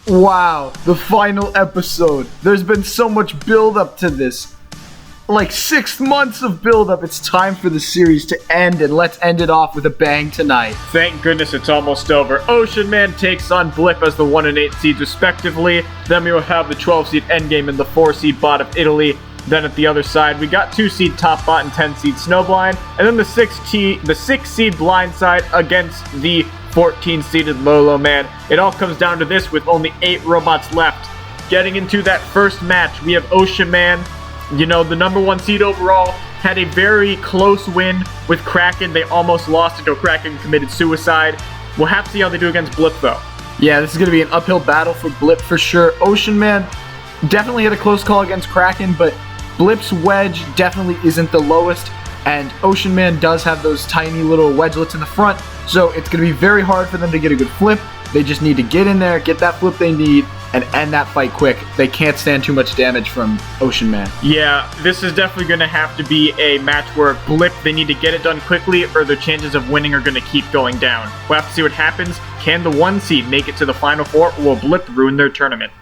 Wow, the final episode. There's been so much build-up to this. Like 6 months of build-up. It's time for the series to end, and let's end it off with a bang tonight. Thank goodness it's almost over. Ocean Man takes on Blip as the 1 and 8 seeds respectively. Then we will have the 12 seed Endgame and the 4 seed Bot of Italy. Then at the other side, we got 2 seed Top Bot and 10 seed Snowblind. And then the 6 seed Blindside against the 14 seeded Lolo Man. It all comes down to this with only 8 robots left. Getting into that first match, we have Ocean Man. You know, the number 1 seed overall had a very close win with Kraken. They almost lost until Kraken committed suicide. We'll have to see how they do against Blip, though. Yeah, this is going to be an uphill battle for Blip for sure. Ocean Man definitely had a close call against Kraken, but Blip's wedge definitely isn't the lowest, and Ocean Man does have those tiny little wedgelets in the front, so it's going to be very hard for them to get a good flip. They just need to get in there, get that flip they need, and end that fight quick. They can't stand too much damage from Ocean Man. Yeah, this is definitely going to have to be a match where Blip, they need to get it done quickly, or their chances of winning are going to keep going down. We'll have to see what happens. Can the 1 seed make it to the Final Four, or will Blip ruin their tournament?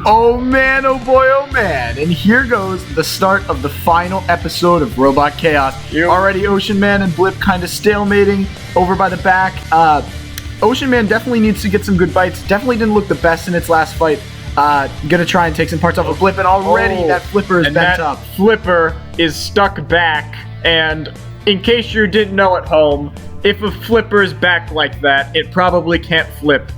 Oh man, oh boy, oh man. And here goes the start of the final episode of Robot Khaos. Yep. Already Ocean Man and Blip kind of stalemating over by the back. Ocean Man definitely needs to get some good bites. Definitely didn't look the best in its last fight. Gonna try and take some parts off of Blip, and already that flipper is bent up. Flipper is stuck back, and in case you didn't know at home, if a flipper is back like that, it probably can't flip.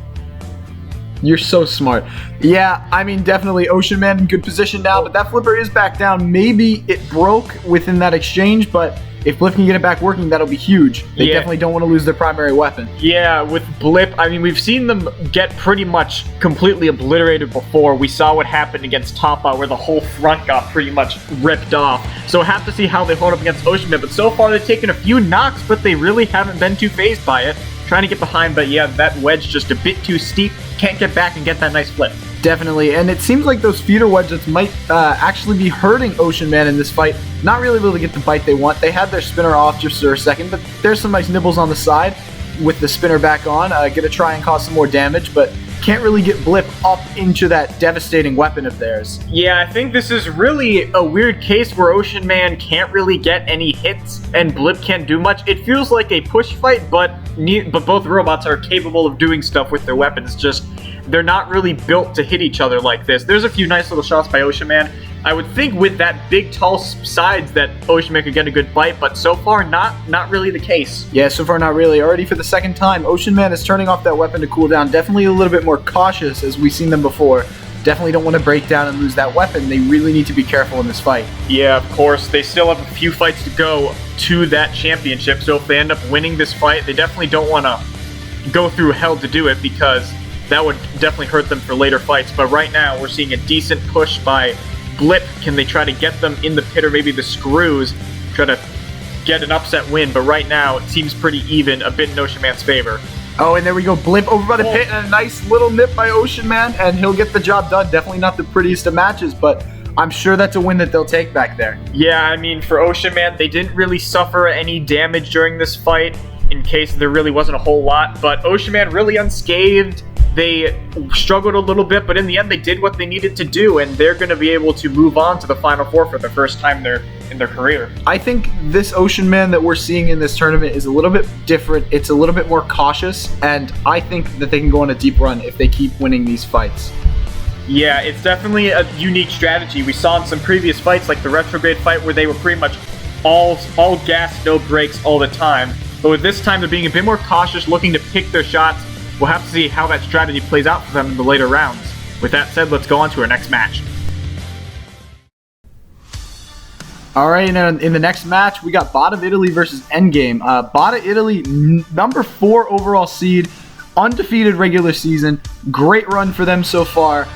You're so smart. Yeah, I mean, definitely Ocean Man in good position now, but that flipper is back down. Maybe it broke within that exchange, but if Blip can get it back working, that'll be huge. They definitely don't want to lose their primary weapon. Yeah, with Blip, I mean, we've seen them get pretty much completely obliterated before. We saw what happened against Top Bot, where the whole front got pretty much ripped off. So we'll have to see how they hold up against Ocean Man. But so far, they've taken a few knocks, but they really haven't been too fazed by it. Trying to get behind, but yeah, that wedge just a bit too steep. Can't get back and get that nice flip. Definitely, and it seems like those feeder wedges might actually be hurting Ocean Man in this fight. Not really able to get the bite they want. They had their spinner off just for a second, but there's some nice nibbles on the side with the spinner back on. Gonna try and cause some more damage, but can't really get Blip up into that devastating weapon of theirs. Yeah, I think this is really a weird case where Ocean Man can't really get any hits and Blip can't do much. It feels like a push fight, but both robots are capable of doing stuff with their weapons. Just they're not really built to hit each other like this. There's a few nice little shots by Ocean Man. I would think with that big, tall sides that Ocean Man could get a good bite, but so far not really the case. Yeah, so far not really. Already for the second time, Ocean Man is turning off that weapon to cool down. Definitely a little bit more cautious as we've seen them before. Definitely don't want to break down and lose that weapon. They really need to be careful in this fight. Yeah, of course. They still have a few fights to go to that championship, so if they end up winning this fight, they definitely don't want to go through hell to do it, because that would definitely hurt them for later fights. But right now, we're seeing a decent push by Blip. Can they try to get them in the pit or maybe the screws, try to get an upset win? But right now, it seems pretty even, a bit in Ocean Man's favor. Oh, and there we go. Blip over by the pit, and a nice little nip by Ocean Man, and he'll get the job done. Definitely not the prettiest of matches, but I'm sure that's a win that they'll take back there. Yeah, I mean, for Ocean Man, they didn't really suffer any damage during this fight, in case there really wasn't a whole lot, but Ocean Man really unscathed. They struggled a little bit, but in the end, they did what they needed to do, and they're going to be able to move on to the Final Four for the first time in their career. I think this Ocean Man that we're seeing in this tournament is a little bit different. It's a little bit more cautious, and I think that they can go on a deep run if they keep winning these fights. Yeah, it's definitely a unique strategy. We saw in some previous fights, like the retrograde fight, where they were pretty much all gas, no brakes all the time. But with this time, they're being a bit more cautious, looking to pick their shots. We'll have to see how that strategy plays out for them in the later rounds. With that said, let's go on to our next match. All right, and in the next match, we got Bot of Italy versus Endgame. Bot of Italy, number 4 overall seed, undefeated regular season. Great run for them so far.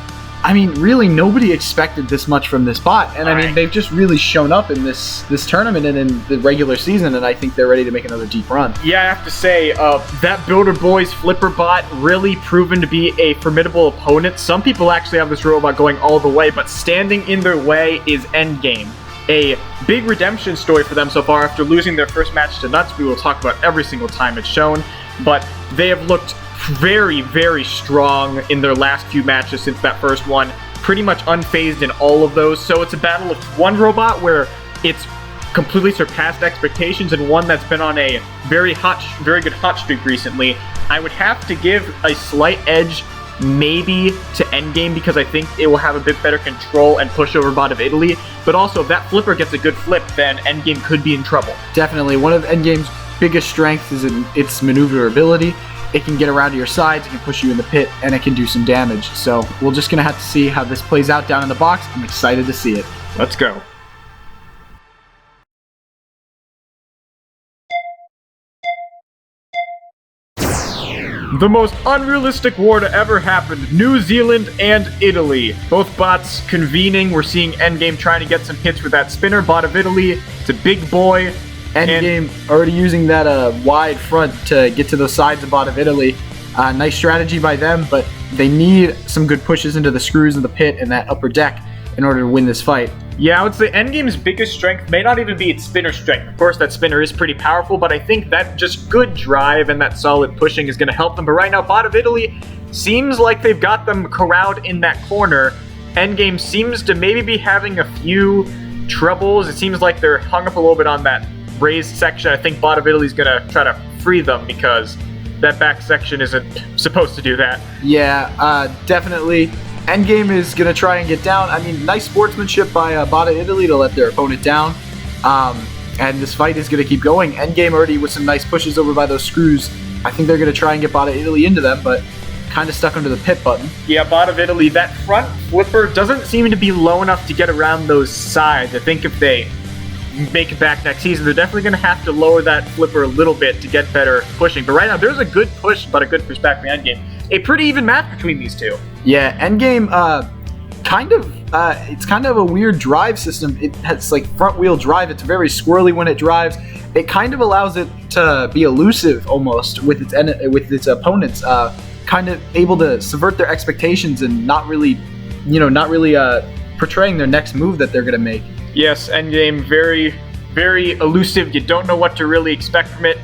I mean, really, nobody expected this much from this bot, and I mean, they've just really shown up in this tournament and in the regular season, and I think they're ready to make another deep run. Yeah, I have to say, that Builder Boys Flipper bot really proven to be a formidable opponent. Some people actually have this robot going all the way, but standing in their way is Endgame. a big redemption story for them so far after losing their first match to Nuts. We will talk about every single time it's shown, but they have looked very, very strong in their last few matches since that first one. Pretty much unfazed in all of those, so it's a battle of one robot where it's completely surpassed expectations and one that's been on a very good hot streak recently. I would have to give a slight edge maybe to Endgame because I think it will have a bit better control and push over Bot of Italy, but also if that flipper gets a good flip, then Endgame could be in trouble. Definitely. One of Endgame's biggest strengths is in its maneuverability. It can get around to your sides, it can push you in the pit, and it can do some damage. So we're just going to have to see how this plays out down in the box. I'm excited to see it. Let's go. The most unrealistic war to ever happen, New Zealand and Italy. Both bots convening, we're seeing Endgame trying to get some hits with that spinner. Bot of Italy, it's a big boy. Endgame already using that wide front to get to the sides of Bot of Italy. Nice strategy by them, but they need some good pushes into the screws of the pit and that upper deck in order to win this fight. Yeah, I would say Endgame's biggest strength may not even be its spinner strength. Of course, that spinner is pretty powerful, but I think that just good drive and that solid pushing is going to help them. But right now, Bot of Italy seems like they've got them corralled in that corner. Endgame seems to maybe be having a few troubles. It seems like they're hung up a little bit on that raised section. I think Bot of Italy's going to try to free them because that back section isn't supposed to do that. Yeah, definitely. Endgame is going to try and get down. I mean, nice sportsmanship by Bot of Italy to let their opponent down. And this fight is going to keep going. Endgame already with some nice pushes over by those screws. I think they're going to try and get Bot of Italy into them, but kind of stuck under the pit button. Yeah, Bot of Italy, that front flipper doesn't seem to be low enough to get around those sides. I think if they make it back next season, they're definitely going to have to lower that flipper a little bit to get better pushing. But right now, there's a good push, but a good push back from Endgame. A pretty even match between these two. Yeah, Endgame, it's kind of a weird drive system. It has like front wheel drive. It's very squirrely when it drives. It kind of allows it to be elusive almost with its opponents, kind of able to subvert their expectations and not really portraying their next move that they're going to make. Yes, Endgame, very, very elusive. You don't know what to really expect from it.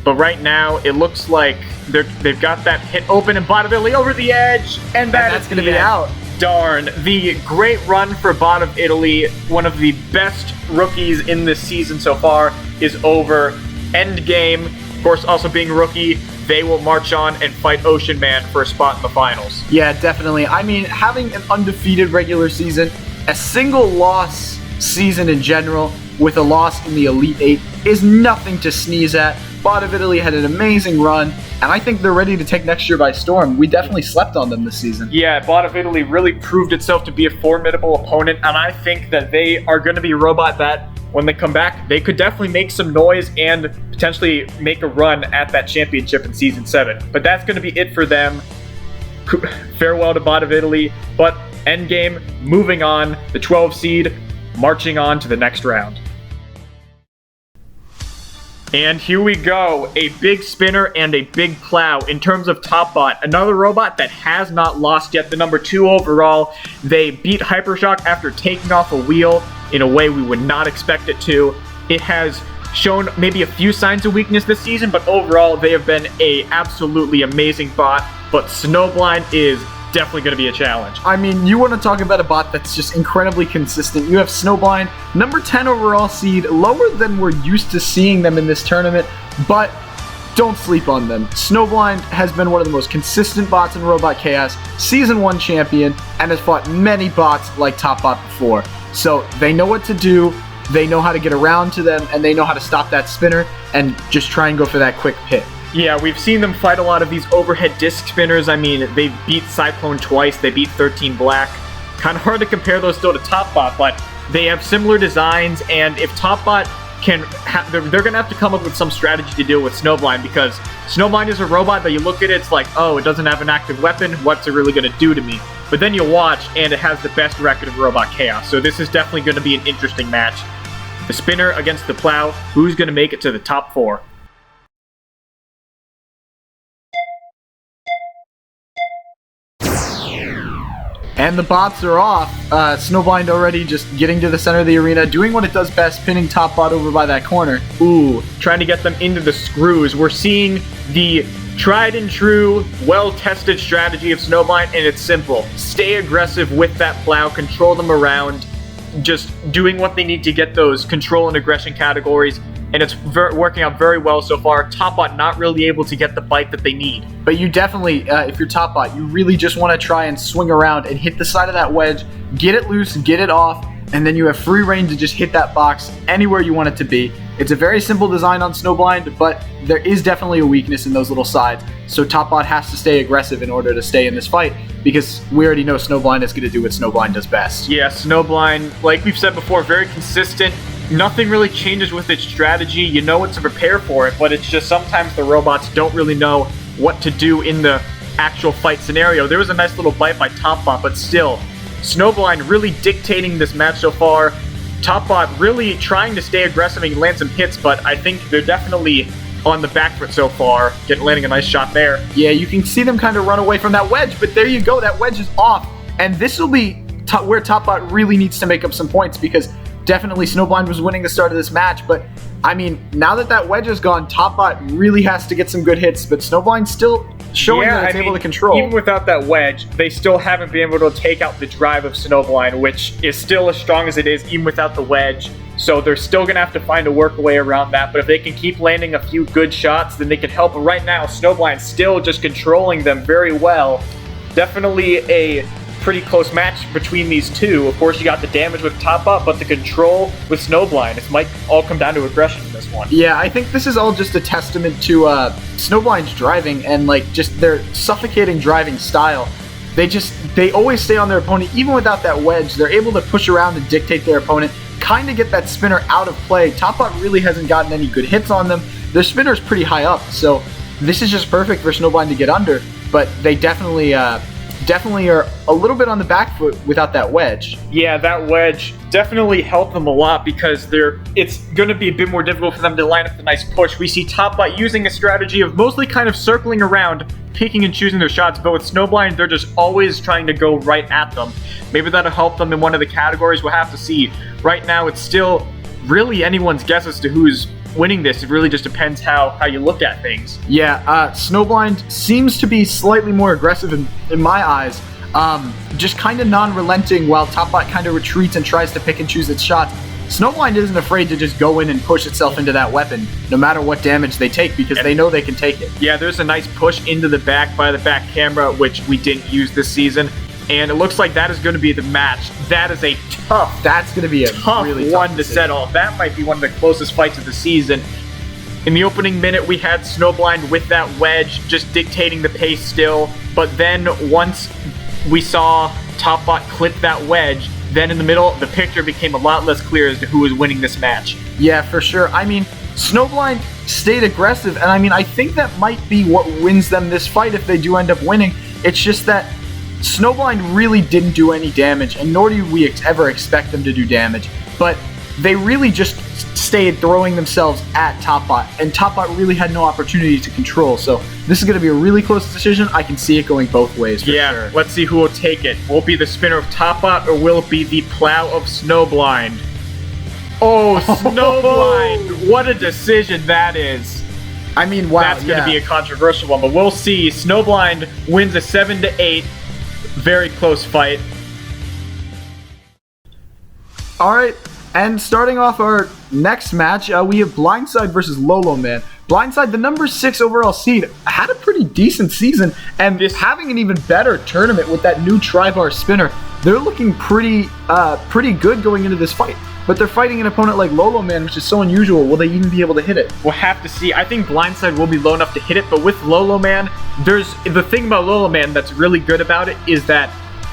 But right now, it looks like they've got that hit open and Bot of Italy over the edge, and that's going to be out. Darn. The great run for Bot of Italy, one of the best rookies in this season so far, is over. Endgame, of course, also being rookie, they will march on and fight Ocean Man for a spot in the finals. Yeah, definitely. I mean, having an undefeated regular season, a single loss season in general, with a loss in the Elite Eight is nothing to sneeze at. Bot of Italy had an amazing run, and I think they're ready to take next year by storm. We definitely slept on them this season. Yeah, Bot of Italy really proved itself to be a formidable opponent, and I think that they are going to be a robot that, when they come back, they could definitely make some noise and potentially make a run at that championship in Season 7. But that's going to be it for them. Farewell to Bot of Italy, but Endgame moving on, the 12 seed, marching on to the next round. And here we go, a big spinner and a big plow. In terms of top bot, another robot that has not lost yet, the number 2 overall. They beat Hypershock after taking off a wheel in a way we would not expect it to. It has shown maybe a few signs of weakness this season, but overall they have been a absolutely amazing bot. But Snowblind is definitely going to be a challenge. I mean, you want to talk about a bot that's just incredibly consistent. You have Snowblind, number 10 overall seed, lower than we're used to seeing them in this tournament, but don't sleep on them. Snowblind has been one of the most consistent bots in Robot Chaos, Season 1 champion, and has fought many bots like Top Bot before. So they know what to do, they know how to get around to them, and they know how to stop that spinner and just try and go for that quick pit. Yeah, we've seen them fight a lot of these overhead disc spinners. I mean, they beat Cyclone twice, they beat 13 Black. Kind of hard to compare those still to Topbot, but they have similar designs, and if Topbot can, they're going to have to come up with some strategy to deal with Snowblind, because Snowblind is a robot that you look at it's like, oh, it doesn't have an active weapon, what's it really going to do to me? But then you watch, and it has the best record of Robot Chaos, so this is definitely going to be an interesting match. The spinner against the plow, who's going to make it to the top 4? And the bots are off. Snowblind already just getting to the center of the arena, doing what it does best, pinning top bot over by that corner. Ooh, trying to get them into the screws. We're seeing the tried and true, well-tested strategy of Snowblind, and it's simple. Stay aggressive with that plow, control them around, just doing what they need to get those control and aggression categories, and it's working out very well so far. Top bot not really able to get the bite that they need. But you definitely, if you're top bot, you really just want to try and swing around and hit the side of that wedge, get it loose, get it off, and then you have free reign to just hit that box anywhere you want it to be. It's a very simple design on Snowblind, but there is definitely a weakness in those little sides, so top bot has to stay aggressive in order to stay in this fight, because we already know Snowblind is going to do what Snowblind does best. Yeah, Snowblind, like we've said before, very consistent. Nothing really changes with its strategy. You know what to prepare for it, but it's just sometimes the robots don't really know what to do in the actual fight scenario. There was a nice little bite by Top Bot, but still, Snowblind really dictating this match so far. Top Bot really trying to stay aggressive and land some hits, but I think they're definitely on the back foot so far, landing a nice shot there. Yeah, you can see them kind of run away from that wedge, but there you go, that wedge is off, and this will be where Top Bot really needs to make up some points, because definitely Snowblind was winning the start of this match, but I mean, now that that wedge is gone, Top Bot really has to get some good hits, but Snowblind's still showing that it's able to control. Even without that wedge, they still haven't been able to take out the drive of Snowblind, which is still as strong as it is even without the wedge. So they're still going to have to find a workaway around that, but if they can keep landing a few good shots, then they can help. But right now, Snowblind's still just controlling them very well. Definitely a pretty close match between these two. Of course, you got the damage with Top Bot, but the control with Snowblind. It might all come down to aggression in this one. Yeah, I think this is all just a testament to Snowblind's driving and like just their suffocating driving style. They always stay on their opponent, even without that wedge. They're able to push around and dictate their opponent, kind of get that spinner out of play. Top Bot really hasn't gotten any good hits on them. Their spinner's pretty high up, so this is just perfect for Snowblind to get under, but they definitely are a little bit on the back foot without that wedge. Yeah, that wedge definitely helped them a lot because it's going to be a bit more difficult for them to line up the nice push. We see Top Bot using a strategy of mostly kind of circling around, picking and choosing their shots, but with Snowblind, they're just always trying to go right at them. Maybe that'll help them in one of the categories. We'll have to see. Right now, it's still really anyone's guess as to who's winning this. It really just depends how you look at things. Yeah, Snowblind seems to be slightly more aggressive in my eyes, just kind of non-relenting while Top Bot kind of retreats and tries to pick and choose its shots. Snowblind isn't afraid to just go in and push itself into that weapon, no matter what damage they take, because they know they can take it. Yeah, there's a nice push into the back by the back camera, which we didn't use this season. And it looks like that is going to be the match. That is a That's going to be a really tough one tough to settle. That might be one of the closest fights of the season. In the opening minute, we had Snowblind with that wedge, just dictating the pace still. But then once we saw Top Bot clip that wedge, then in the middle, the picture became a lot less clear as to who was winning this match. Yeah, for sure. I mean, Snowblind stayed aggressive, and I mean, I think that might be what wins them this fight if they do end up winning. It's just that Snowblind really didn't do any damage, and nor do we ever expect them to do damage, but they really just stayed throwing themselves at Top Bot, and Top Bot really had no opportunity to control, so this is going to be a really close decision. I can see it going both ways for sure. Let's see who will take it. Will it be the spinner of Top Bot, or will it be the plow of Snowblind? Oh, Snowblind! What a decision that is. I mean, wow, that's going to be a controversial one, but we'll see. Snowblind wins a 7-8. Very close fight. Alright, and starting off our next match, we have Blindside versus Lolo Man. Blindside, the number 6 overall seed, had a pretty decent season, and having an even better tournament with that new tri-bar spinner. They're looking pretty good going into this fight. But they're fighting an opponent like Lolo Man, which is so unusual. Will they even be able to hit it? We'll have to see. I think Blindside will be low enough to hit it, but with Lolo Man, the thing about Lolo Man that's really good about it is that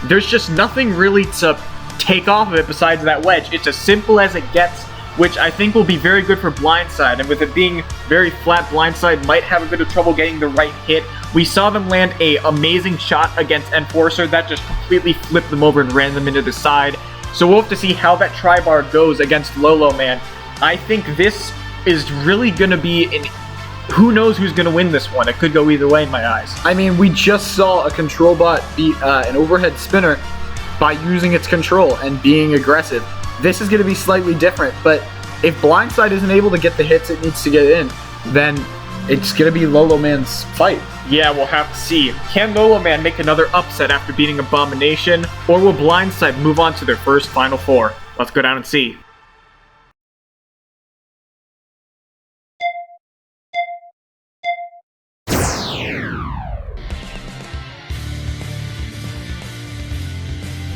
there's just nothing really to take off of it besides that wedge. It's as simple as it gets, which I think will be very good for Blindside. And with it being very flat, Blindside might have a bit of trouble getting the right hit. We saw them land an amazing shot against Enforcer that just completely flipped them over and ran them into the side. So we'll have to see how that tri-bar goes against Lolo Man. I think this is really going to be who knows who's going to win this one. It could go either way in my eyes. I mean, we just saw a control bot beat an overhead spinner, by using its control and being aggressive. This is going to be slightly different, but if Blindside isn't able to get the hits it needs to get in, then it's going to be Lolo Man's fight. Yeah, we'll have to see. Can Lolo Man make another upset after beating Abomination, or will Blindside move on to their first Final Four? Let's go down and see.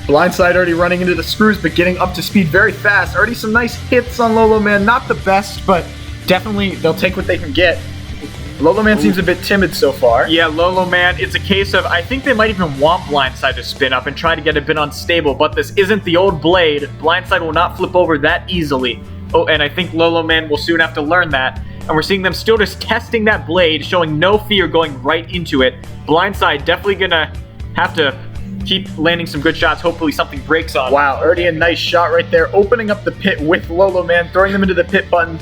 Blindside already running into the screws, but getting up to speed very fast. Already some nice hits on Lolo Man. Not the best, but definitely they'll take what they can get. Lolo Man seems a bit timid so far. Yeah, Lolo Man, it's a case of, I think they might even want Blindside to spin up and try to get a bit unstable, but this isn't the old blade. Blindside will not flip over that easily. Oh, and I think Lolo Man will soon have to learn that. And we're seeing them still just testing that blade, showing no fear going right into it. Blindside definitely gonna have to keep landing some good shots. Hopefully something breaks on. Wow, already a nice shot right there. Opening up the pit with Lolo Man, throwing them into the pit button.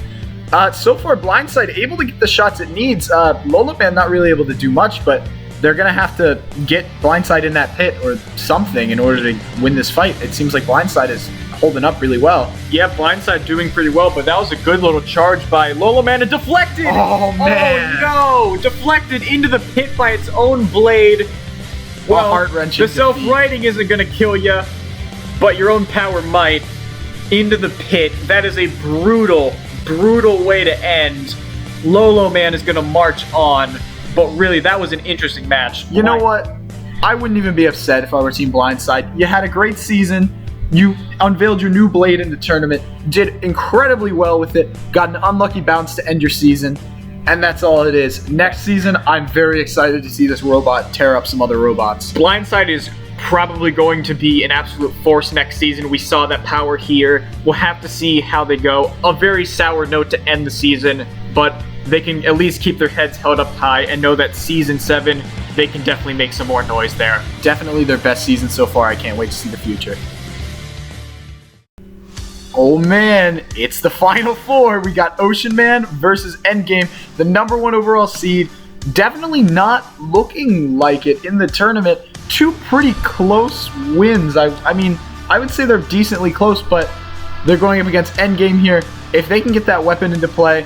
So far, Blindside able to get the shots it needs. Lolo Man not really able to do much, but they're going to have to get Blindside in that pit or something in order to win this fight. It seems like Blindside is holding up really well. Yeah, Blindside doing pretty well, but that was a good little charge by Lolo Man and deflected! Oh, man! Oh, no! Deflected into the pit by its own blade. Well, heart-wrenching the self-righting isn't going to kill you, but your own power might. Into the pit. That is a brutal way to end. Lolo Man is going to march on, but really, that was an interesting match. You know what? I wouldn't even be upset if I were Team Blindside. You had a great season. You unveiled your new blade in the tournament, did incredibly well with it, got an unlucky bounce to end your season, and that's all it is. Next season, I'm very excited to see this robot tear up some other robots. Blindside is probably going to be an absolute force next season. We saw that power here. We'll have to see how they go. A very sour note to end the season, but they can at least keep their heads held up high and know that Season 7, they can definitely make some more noise there. Definitely their best season so far. I can't wait to see the future. Oh man, it's the Final Four. We got Ocean Man versus Endgame, the #1 overall seed. Definitely not looking like it in the tournament. Two pretty close wins. I mean, I would say they're decently close, but they're going up against Endgame here. If they can get that weapon into play,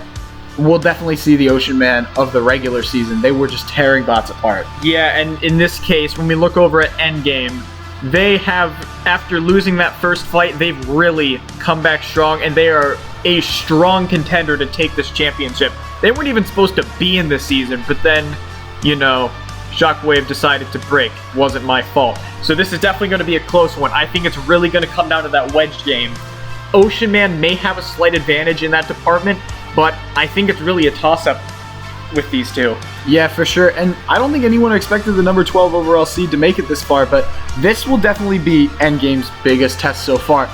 we'll definitely see the Ocean Man of the regular season. They were just tearing bots apart. Yeah, and in this case, when we look over at Endgame, they have, after losing that first fight, they've really come back strong, and they are a strong contender to take this championship. They weren't even supposed to be in this season, but then, you know, Shockwave decided to break. Wasn't my fault. So this is definitely going to be a close one. I think it's really going to come down to that wedge game. Ocean Man may have a slight advantage in that department, but I think it's really a toss-up with these two. Yeah, for sure. And I don't think anyone expected the number 12 overall seed to make it this far, but this will definitely be Endgame's biggest test so far.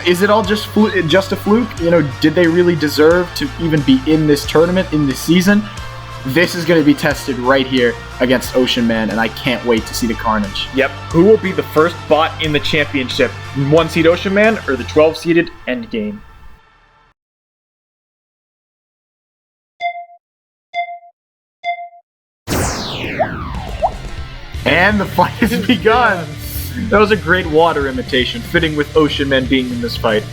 Is it all just a fluke? You know, did they really deserve to even be in this tournament, in this season? This is going to be tested right here against Ocean Man, and I can't wait to see the carnage. Yep. Who will be the first bot in the championship? 1-seed Ocean Man or the 12-seeded Endgame? And the fight has begun. That was a great water imitation, fitting with Ocean Man being in this fight.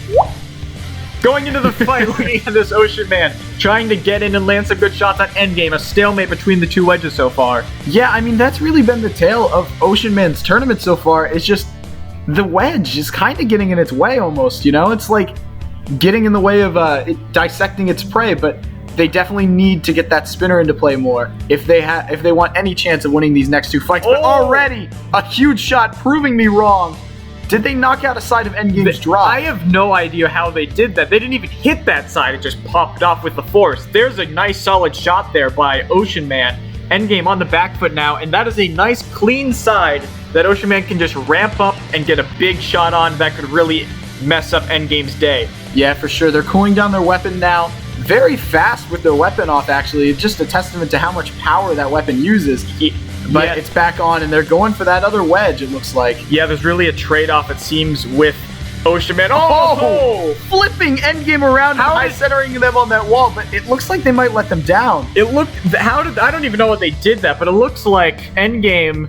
Going into the fight, looking at this Ocean Man, trying to get in and land some good shots on Endgame, a stalemate between the two wedges so far. Yeah, I mean, that's really been the tale of Ocean Man's tournament so far. It's just the wedge is kind of getting in its way almost, you know? It's like getting in the way of dissecting its prey, but they definitely need to get that spinner into play more if they want any chance of winning these next two fights. But already, a huge shot proving me wrong. Did they knock out a side of Endgame's drop? I have no idea how they did that. They didn't even hit that side. It just popped off with the force. There's a nice solid shot there by Ocean Man. Endgame on the back foot now, and that is a nice clean side that Ocean Man can just ramp up and get a big shot on that could really mess up Endgame's day. Yeah, for sure. They're cooling down their weapon now. Very fast with their weapon off, actually. It's just a testament to how much power that weapon uses. But yeah, it's back on, and they're going for that other wedge, it looks like. Yeah, there's really a trade-off, it seems, with Ocean Man. Flipping Endgame around and high-centering them on that wall, but it looks like they might let them down. I don't even know what they did that, but it looks like Endgame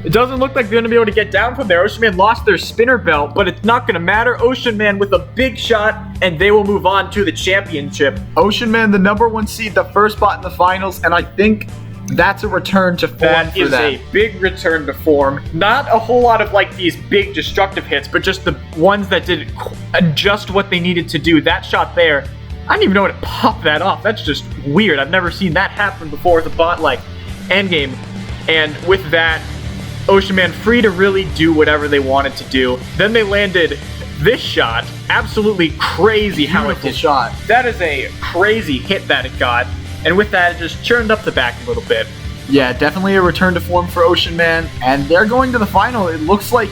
It doesn't look like they're going to be able to get down from there. Ocean Man lost their spinner belt, but it's not going to matter. Ocean Man with a big shot, and they will move on to the championship. Ocean Man, the #1 seed, the first spot in the finals, and I think that's a return to form That for is them. a big return to form. Not a whole lot of like these big destructive hits, but just the ones that did just what they needed to do. That shot there, I don't even know how to pop that off. That's just weird. I've never seen that happen before with a bot like Endgame. And with that, Ocean Man free to really do whatever they wanted to do. Then they landed this shot. Absolutely crazy how it Beautiful did. shot. That is a crazy hit that it got. And with that, it just churned up the back a little bit. Yeah, definitely a return to form for Ocean Man, and they're going to the final. It looks like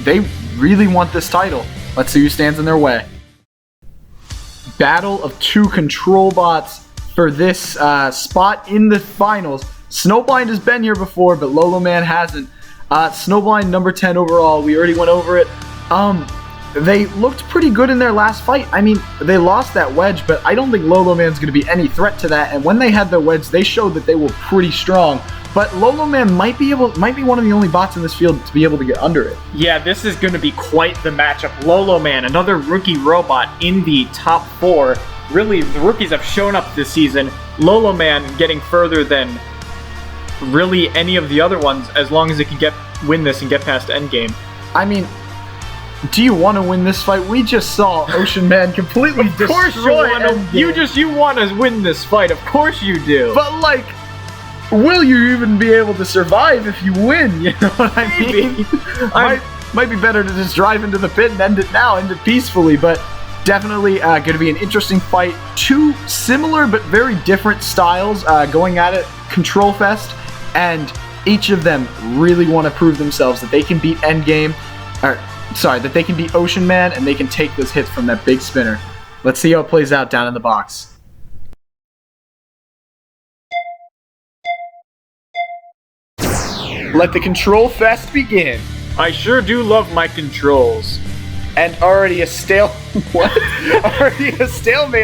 they really want this title. Let's see who stands in their way. Battle of 2 control bots for this spot in the finals. Snowblind has been here before, but Lolo Man hasn't. Snowblind, number 10 overall. We already went over it. They looked pretty good in their last fight. I mean, they lost that wedge, but I don't think Lolo Man's going to be any threat to that. And when they had the wedge, they showed that they were pretty strong. But Lolo Man might be one of the only bots in this field to be able to get under it. Yeah, this is going to be quite the matchup. Lolo Man, another rookie robot in the top 4. Really, the rookies have shown up this season. Lolo Man getting further than really any of the other ones, as long as it can win this and get past endgame. I mean, do you want to win this fight? We just saw Ocean Man completely Of course destroy you Endgame. you want to win this fight. Of course you do. But like, will you even be able to survive if you win? You know what I mean? Might be better to just drive into the pit and end it peacefully. But definitely going to be an interesting fight. 2 similar but very different styles going at it. Control Fest, and each of them really want to prove themselves that they can beat Endgame. That they can beat Ocean Man and they can take those hits from that big spinner. Let's see how it plays out down in the box. Let the control fest begin. I sure do love my controls. And already a stalemate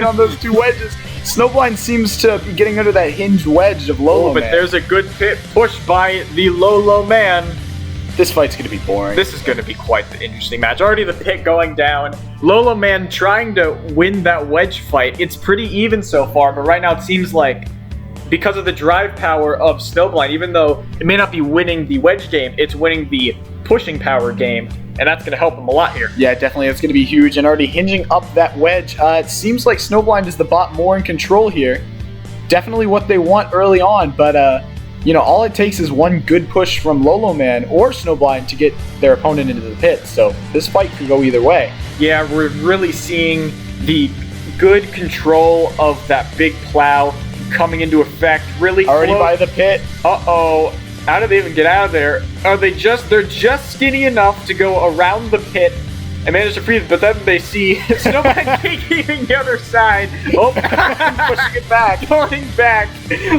on those 2 wedges. Snowblind seems to be getting under that hinged wedge of Lolo But Man. there's a good pit push by the Lolo Man. This fight's going to be boring. This is going to be quite the interesting match. Already the pit going down. Lolo Man trying to win that wedge fight. It's pretty even so far, but right now it seems like because of the drive power of Snowblind, even though it may not be winning the wedge game, it's winning the pushing power game, and that's going to help him a lot here. Yeah, definitely. It's going to be huge, and already hinging up that wedge. It seems like Snowblind is the bot more in control here. Definitely what they want early on, but all it takes is one good push from Lolo Man or Snowblind to get their opponent into the pit. So this fight could go either way. Yeah, we're really seeing the good control of that big plow coming into effect. Really Already close. by the pit. Uh-oh. How do they even get out of there? They're just skinny enough to go around the pit and manage to free it, but then they see Snowblind taking the other side. Oh, Pushing it back. going back.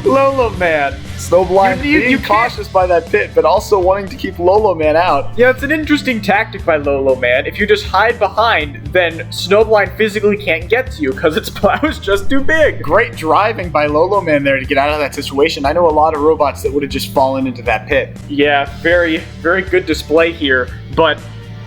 Lolo Man. Snowblind You being can't- cautious by that pit, but also wanting to keep Lolo Man out. Yeah, it's an interesting tactic by Lolo Man. If you just hide behind, then Snowblind physically can't get to you because its plow is just too big. Great driving by Lolo Man there to get out of that situation. I know a lot of robots that would have just fallen into that pit. Yeah, very, very good display here, but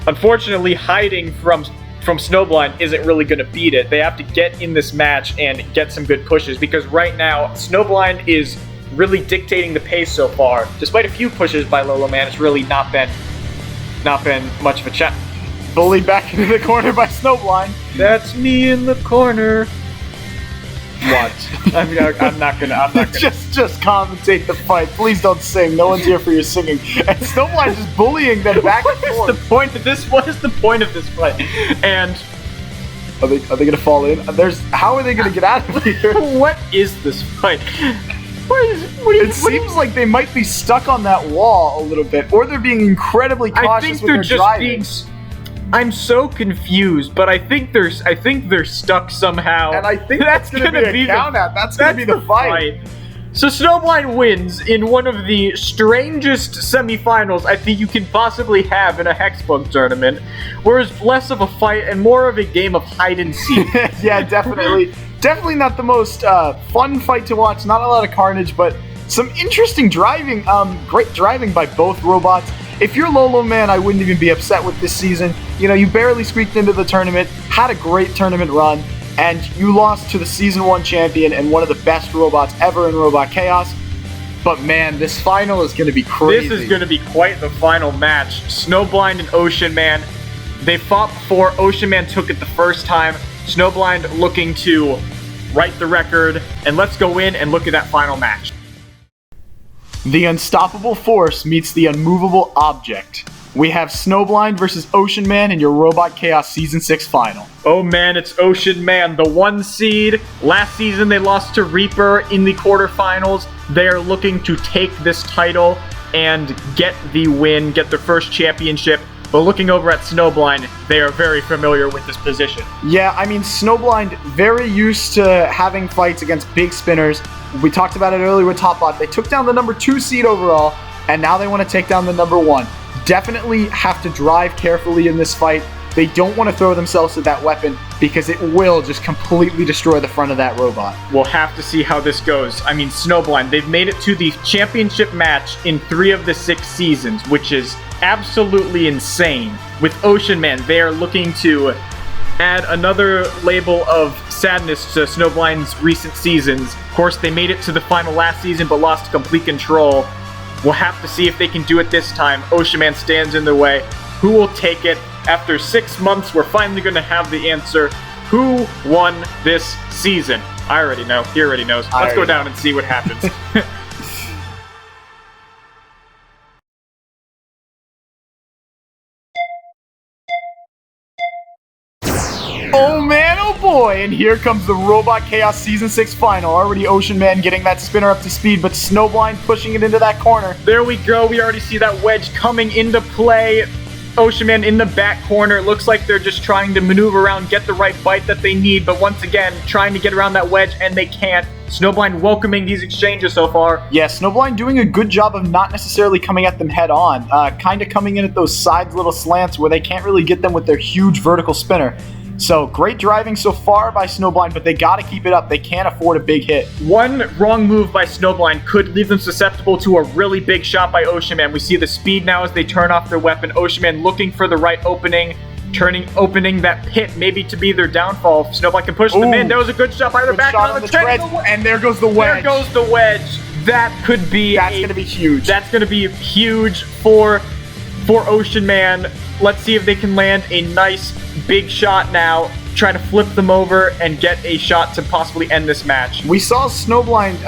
unfortunately hiding from Snowblind isn't really going to beat it. They have to get in this match and get some good pushes because right now Snowblind is really dictating the pace so far. Despite a few pushes by Lolo Man, it's really not been much of a challenge. Bullied back into the corner by Snowblind. That's me in the corner. What? I'm not gonna. Just commentate the fight. Please don't sing. No one's here for your singing. And Snowblind just bullying them back and What forth. is the point of this? What is the point of this fight? And Are they gonna fall in? How are they gonna get out of here? what is this fight? It seems like they might be stuck on that wall a little bit, or they're being incredibly I cautious think with they're their just driving. being. I'm so confused, but I think they're stuck somehow. And I think that's gonna be a count out. That's gonna be the fight. So Snowblind wins in one of the strangest semifinals I think you can possibly have in a Hexbug tournament, where it's less of a fight and more of a game of hide and seek. Yeah, definitely. Definitely not the most fun fight to watch. Not a lot of carnage, but some interesting driving. Great driving by both robots. if you're Lolo Man, I wouldn't even be upset with this season. You know, you barely squeaked into the tournament, had a great tournament run, and you lost to the Season 1 champion and one of the best robots ever in Robot Khaos. But man, this final is going to be crazy. This is going to be quite the final match. Snowblind and Ocean Man, they fought before. Ocean Man took it the first time. Snowblind looking to right the record. And let's go in and look at that final match. The unstoppable force meets the unmovable object. We have Snowblind versus Ocean Man in your Robot Khaos Season 6 final. Oh man, it's Ocean Man, the 1 seed. Last season they lost to Reaper in the quarterfinals. They are looking to take this title and get the win, get their first championship. But looking over at Snowblind, they are very familiar with this position. Yeah, I mean, Snowblind, very used to having fights against big spinners. We talked about it earlier with Topbot. They took down the number 2 seed overall, and now they want to take down the number 1. Definitely have to drive carefully in this fight. They don't want to throw themselves at that weapon because it will just completely destroy the front of that robot. We'll have to see how this goes. I mean, Snowblind, they've made it to the championship match in 3 of the 6 seasons, which is absolutely insane. With Ocean Man, they are looking to add another label of sadness to Snowblind's recent seasons. Of course, they made it to the final last season, but lost complete control. We'll have to see if they can do it this time. Ocean Man stands in their way. Who will take it? After 6 months, we're finally going to have the answer. Who won this season? I already know. He already knows. Let's go down and see what happens. Oh man, oh boy, and here comes the Robot Khaos Season 6 final. Already Ocean Man getting that spinner up to speed, but Snowblind pushing it into that corner. There we go. We already see that wedge coming into play. Ocean Man in the back corner. It looks like they're just trying to maneuver around, get the right bite that they need, but once again, trying to get around that wedge, and they can't. Snowblind welcoming these exchanges so far. Yeah, Snowblind doing a good job of not necessarily coming at them head on. Kind of coming in at those side little slants where they can't really get them with their huge vertical spinner. So, great driving so far by Snowblind, but they gotta keep it up. They can't afford a big hit. One wrong move by Snowblind could leave them susceptible to a really big shot by Ocean Man. We see the speed now as they turn off their weapon. Ocean Man looking for the right opening, opening that pit maybe to be their downfall. Snowblind can push them in. That was a good shot by their back on the tread. And there goes the wedge. There goes the wedge. That could be That's gonna be huge. That's gonna be huge for Ocean Man. Let's see if they can land a nice big shot now. Try to flip them over and get a shot to possibly end this match. We saw Snowblind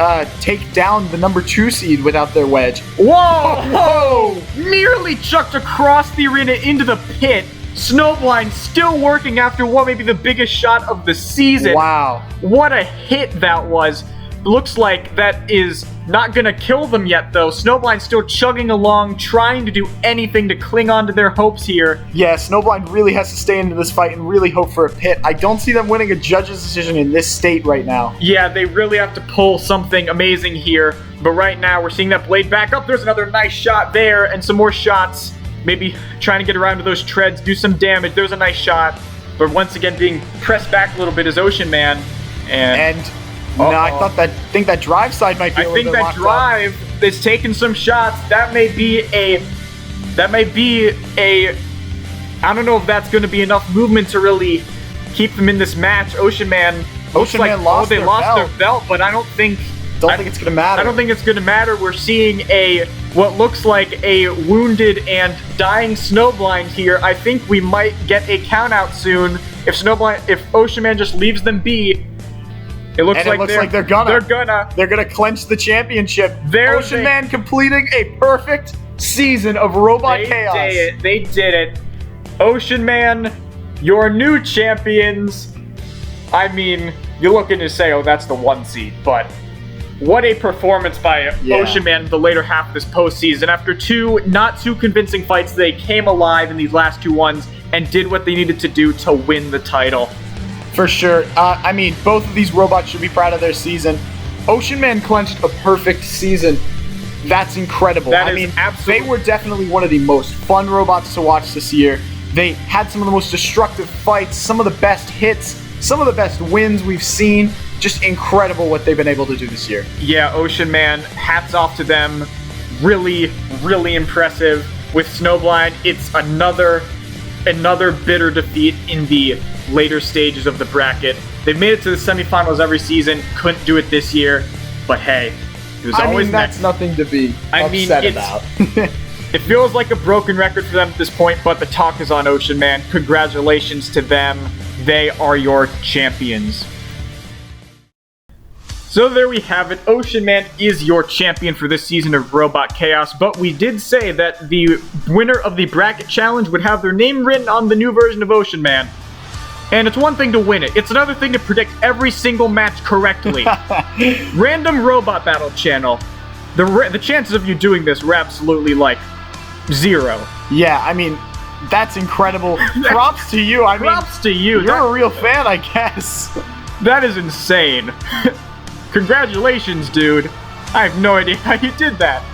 take down the number 2 seed without their wedge. Whoa! Whoa! Nearly chucked across the arena into the pit. Snowblind still working after what may be the biggest shot of the season. Wow. What a hit that was. Looks like that is not gonna kill them yet, though. Snowblind still chugging along, trying to do anything to cling on to their hopes here. Yeah, Snowblind really has to stay into this fight and really hope for a pit. I don't see them winning a judge's decision in this state right now. Yeah, they really have to pull something amazing here. But right now, we're seeing that blade back up. There's another nice shot there, and some more shots. Maybe trying to get around to those treads, do some damage. There's a nice shot. But once again, being pressed back a little bit is Ocean Man. And no, I think that drive side might be a little bit locked up. I think that drive is taking some shots. That may be a I don't know if that's going to be enough movement to really keep them in this match. Ocean Man lost their belt, but I don't think it's going to matter. I don't think it's going to matter. We're seeing what looks like a wounded and dying Snowblind here. I think we might get a count out soon if Ocean Man just leaves them be. It looks like they're gonna clinch the championship. Ocean Man completing a perfect season of Robot Khaos. They did it. Ocean Man, your new champions. I mean, you're looking to say, oh, that's the 1 seed, but what a performance by Ocean Man in the later half of this postseason. After 2 not too convincing fights, they came alive in these last 2 ones and did what they needed to do to win the title. For sure. I mean, both of these robots should be proud of their season. Ocean Man clenched a perfect season. That's incredible. They were definitely one of the most fun robots to watch this year. They had some of the most destructive fights, some of the best hits, some of the best wins we've seen. Just incredible what they've been able to do this year. Yeah, Ocean Man, hats off to them. Really, really impressive. with Snowblind, it's another bitter defeat in the later stages of the bracket. They've made it to the semifinals every season, couldn't do it this year, but hey, it was always that's nothing to be upset about. It feels like a broken record for them at this point, but the talk is on Ocean Man. Congratulations to them. They are your champions. So there we have it. Ocean Man is your champion for this season of Robot Khaos, but we did say that the winner of the bracket challenge would have their name written on the new version of Ocean Man. And it's one thing to win it. It's another thing to predict every single match correctly. Random Robot Battle channel. The chances of you doing this were absolutely, like, 0. Yeah, I mean, that's incredible. Props to you. Props to you. You're a real fan, I guess. That is insane. Congratulations, dude. I have no idea how you did that.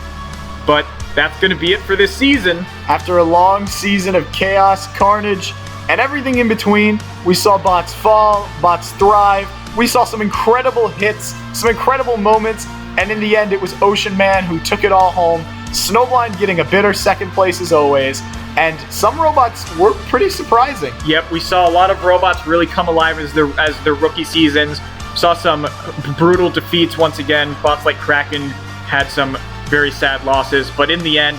But that's going to be it for this season. After a long season of chaos, carnage, and everything in between, we saw bots fall, bots thrive, we saw some incredible hits, some incredible moments, and in the end it was Ocean Man who took it all home, Snowblind getting a bitter second place as always, and some robots were pretty surprising. Yep, we saw a lot of robots really come alive as their rookie seasons. Saw some brutal defeats once again. Bots like Kraken had some very sad losses, but in the end,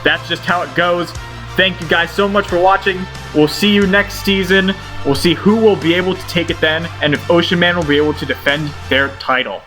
that's just how it goes. Thank you guys so much for watching. We'll see you next season. We'll see who will be able to take it then, and if Ocean Man will be able to defend their title.